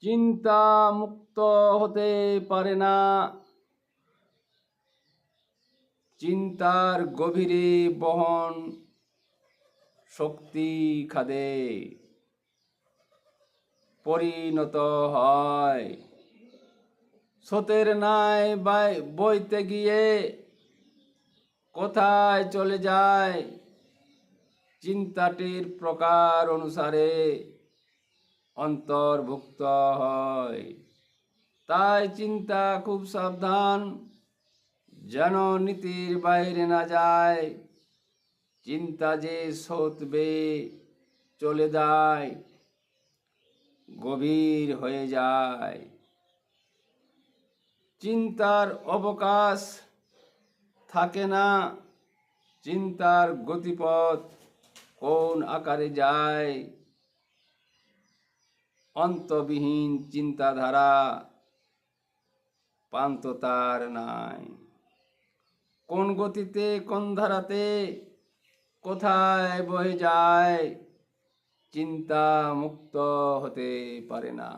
চিন্তা মুক্ত হতে পারে না। চিন্তার গভীরে বহন শক্তি খাদে পরিণত হয়। স্রোতের ন্যায় বইতে গিয়ে কোথায় চলে যায়, চিন্তাটির প্রকার অনুসারে অন্তর্ভুক্ত হয়। তাই চিন্তা খুব সাবধান, যেন নীতির বাইরে না যায়। চিন্তা যে স্রোত বেয়ে চলে যায়, গভীর হয়ে যায়। চিন্তার অবকাশ থাকে না। চিন্তার গতিপথ কোন আকারে যায়, অন্তবিহীন চিন্তাধারা পান্ত তার নাই। কোন গতিতে কোন ধারাতে কোথায় বয়ে যায়, চিন্তা মুক্ত হতে পারে না।